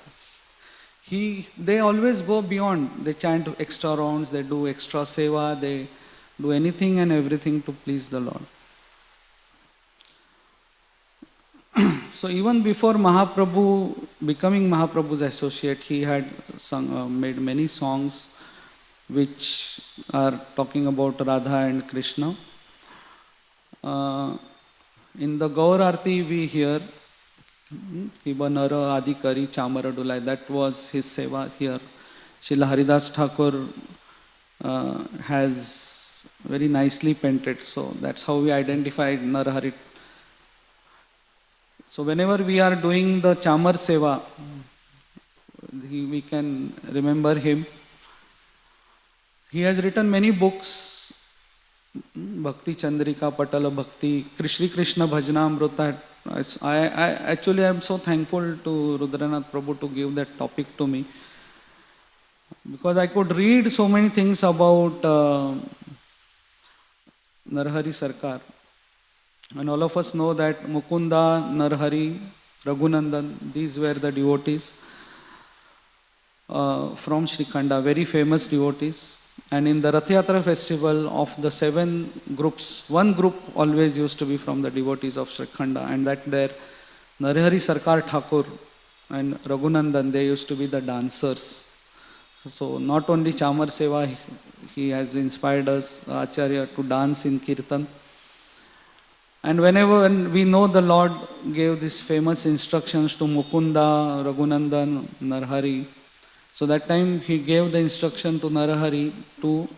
they always go beyond. They chant extra rounds, they do extra seva, they do anything and everything to please the Lord. So even before Mahaprabhu, becoming Mahaprabhu's associate, he had made many songs which are talking about Radha and Krishna. In the Gaur Arti we hear Kiba Nara Adi Kari Chamara Dulai. That was his seva here. Srila Haridas Thakur has very nicely painted. So that's how we identified Narahari. So whenever we are doing the Chamar seva, we can remember him. He has written many books, Bhakti Chandrika, Patala Bhakti, Shri Krishna Bhajanamrita. I am so thankful to Rudranath Prabhu to give that topic to me, because I could read so many things about Narahari Sarkar. And all of us know that Mukunda, Narahari, Raghunandan, these were the devotees from Sri Khanda, very famous devotees. And in the Rath Yatra festival of the 7 groups, one group always used to be from the devotees of Sri Khanda, and that there Narahari Sarkar Thakur and Raghunandan, they used to be the dancers. So not only Chamar Seva, he has inspired us, Acharya, to dance in Kirtan. And whenever we know the Lord gave these famous instructions to Mukunda, Raghunandan, Narahari, so that time he gave the instruction to Narahari to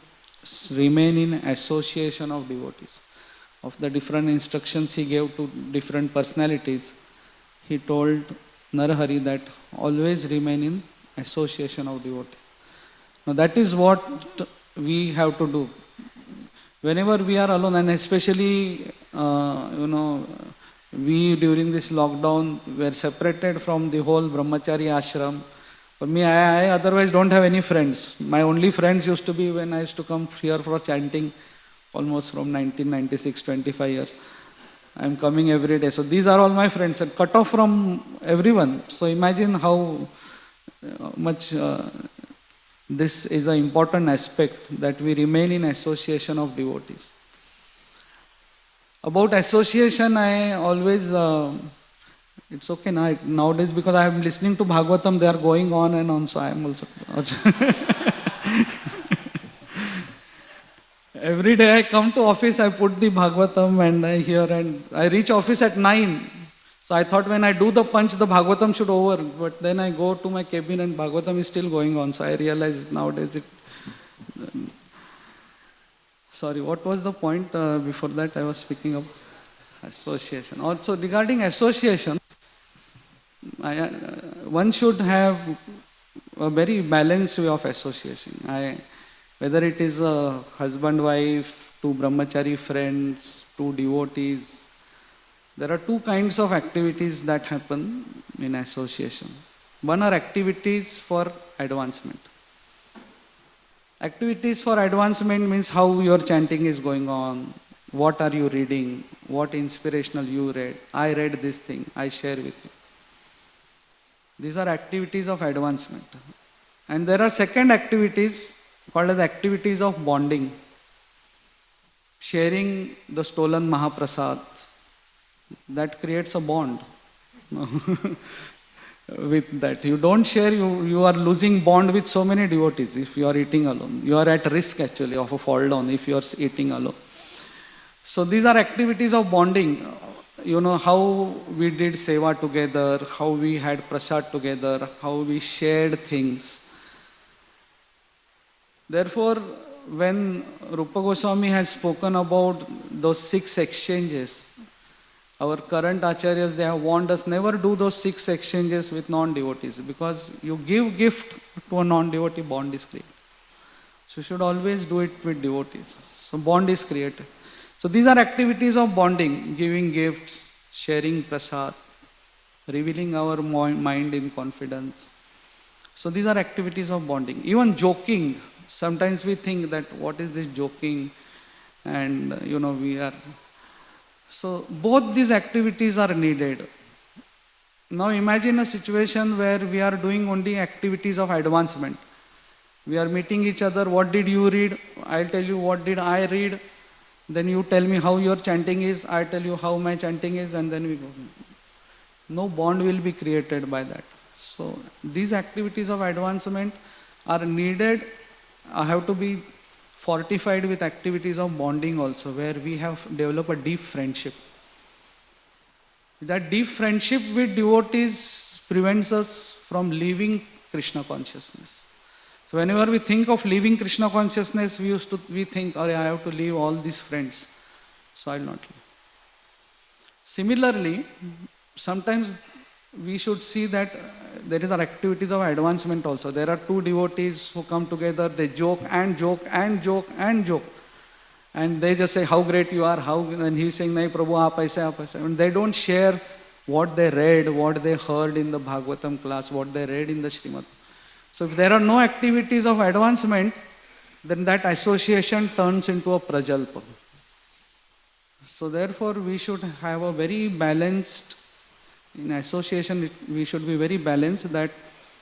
remain in association of devotees. Of the different instructions he gave to different personalities, he told Narahari that always remain in association of devotees. Now that is what we have to do. Whenever we are alone, and especially, we during this lockdown were separated from the whole Brahmachari ashram. For me, I otherwise don't have any friends. My only friends used to be when I used to come here for chanting almost from 1996, 25 years. I am coming every day. So these are all my friends and cut off from everyone. So imagine how much this is an important aspect, that we remain in association of devotees. About association, I always, it's okay nowadays, because I am listening to Bhagavatam, they are going on and on, so I am also. Every day I come to office, I put the Bhagavatam and I hear, and I reach office at 9. So I thought when I do the punch, the Bhagavatam should over, but then I go to my cabin and Bhagavatam is still going on. So I realize nowadays sorry, what was the point before that I was speaking of? Association. Also regarding association, one should have a very balanced way of association. Whether it is a husband, wife, two brahmachari friends, two devotees, there are 2 kinds of activities that happen in association. One are activities for advancement. Activities for advancement means how your chanting is going on, what are you reading, what inspirational you read. I read this thing, I share with you. These are activities of advancement. And there are second activities called as activities of bonding. Sharing the stolen Mahaprasad. That creates a bond with that. You don't share, you are losing bond with so many devotees if you are eating alone. You are at risk actually of a fall down if you are eating alone. So these are activities of bonding. How we did seva together, how we had prasad together, how we shared things. Therefore, when Rupa Goswami has spoken about those 6 exchanges, our current acharyas, they have warned us never do those 6 exchanges with non-devotees, because you give gift to a non-devotee, bond is created. So you should always do it with devotees. So bond is created. So these are activities of bonding, giving gifts, sharing prasad, revealing our mind in confidence. So these are activities of bonding. Even joking, sometimes we think that what is this joking, and we are. So both these activities are needed. Now imagine a situation where we are doing only activities of advancement. We are meeting each other, what did you read? I'll tell you what did I read. Then you tell me how your chanting is, I tell you how my chanting is, and then we go. No bond will be created by that. So these activities of advancement are needed, have to be fortified with activities of bonding also, where we have developed a deep friendship. That deep friendship with devotees prevents us from leaving Krishna consciousness. So whenever we think of leaving Krishna consciousness, we think, I have to leave all these friends, so I'll not leave. Similarly, sometimes we should see that there is activities of advancement also. There are two devotees who come together, they joke and joke and joke and joke. And they just say how great you are, and he's saying, Nahi Prabhu, aap aise. And they don't share what they read, what they heard in the Bhagavatam class, what they read in the Srimad. So if there are no activities of advancement, then that association turns into a prajalpa. So therefore we should have a very balanced, in association we should be very balanced, that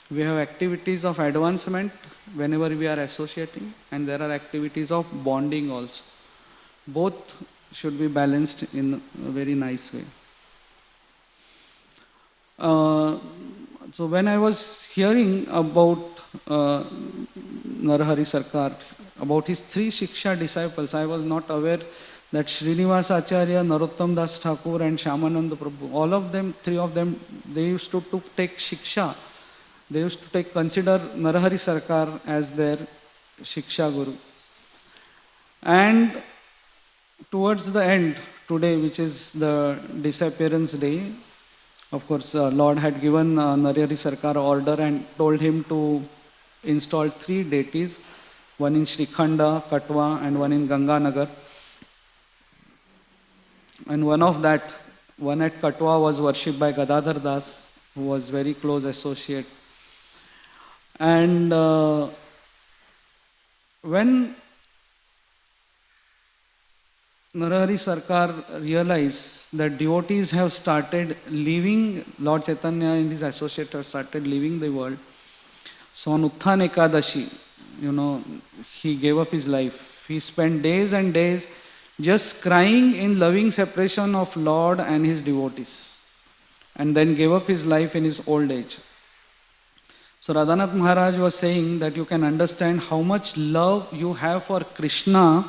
we have activities of advancement whenever we are associating, and there are activities of bonding also. Both should be balanced in a very nice way. So when I was hearing about Narahari Sarkar, about his 3 Shiksha disciples, I was not aware that Srinivas Acharya, Narottam Das Thakur and Shyamananda Prabhu, all of them, 3 of them, they used to take Shiksha. They used to consider Narahari Sarkar as their Shiksha Guru. And towards the end, today, which is the disappearance day, of course, Lord had given Narahari Sarkar order and told him to install 3 deities, one in Shrikhanda, Katwa and one in Ganganagar. And one at Katwa was worshipped by Gadadhar Das, who was very close associate. And when Narahari Sarkar realized that devotees have started leaving, Lord Chaitanya and his associates have started leaving the world. So on Utthan Ekadashi, he gave up his life. He spent days and days just crying in loving separation of Lord and his devotees, and then gave up his life in his old age. So Radhanath Maharaj was saying that you can understand how much love you have for Krishna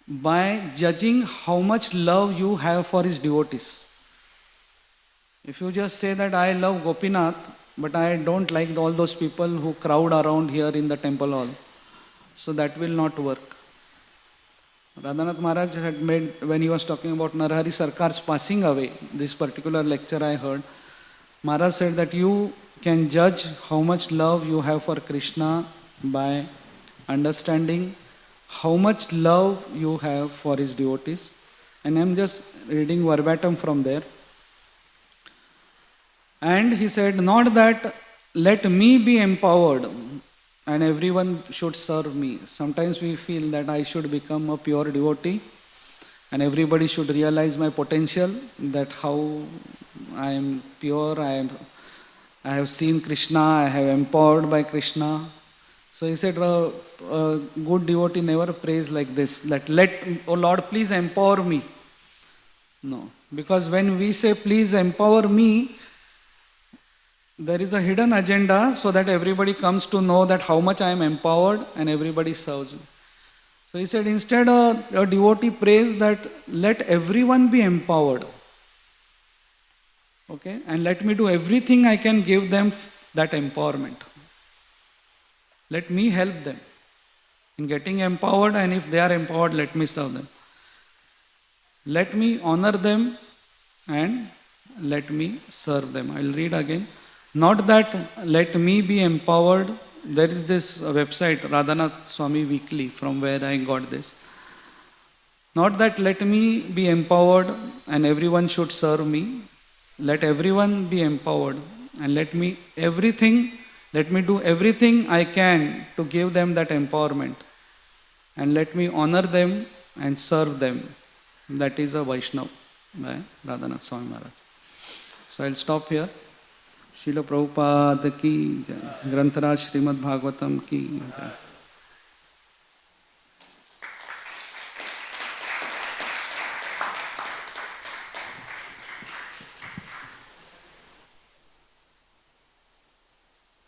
by judging how much love you have for his devotees. If you just say that I love Gopinath, but I don't like all those people who crowd around here in the temple hall, so that will not work. Radhanath Maharaj had made, when he was talking about Narahari Sarkar's passing away, this particular lecture I heard, Maharaj said that you can judge how much love you have for Krishna by understanding how much love you have for his devotees. And I am just reading verbatim from there. And he said, not that let me be empowered and everyone should serve me. Sometimes we feel that I should become a pure devotee and everybody should realize my potential, that how I am pure, I have seen Krishna, I have empowered by Krishna. So he said, a good devotee never prays like this, that oh Lord, please empower me. No, because when we say please empower me, there is a hidden agenda so that everybody comes to know that how much I am empowered and everybody serves me. So he said, instead a devotee prays that let everyone be empowered. Okay, and let me do everything I can give them that empowerment. Let me help them in getting empowered, and if they are empowered, let me serve them. Let me honor them and let me serve them. I will read again. Not that let me be empowered. There is this website, Radhanath Swami Weekly, from where I got this. Not that let me be empowered and everyone should serve me. Let everyone be empowered and let me do everything I can to give them that empowerment. And let me honor them and serve them. That is a Vaishnava by Radhanath Swami Maharaj. So I'll stop here. Srila Prabhupada ki jai. Grantaraj Srimad Bhagavatam ki jai.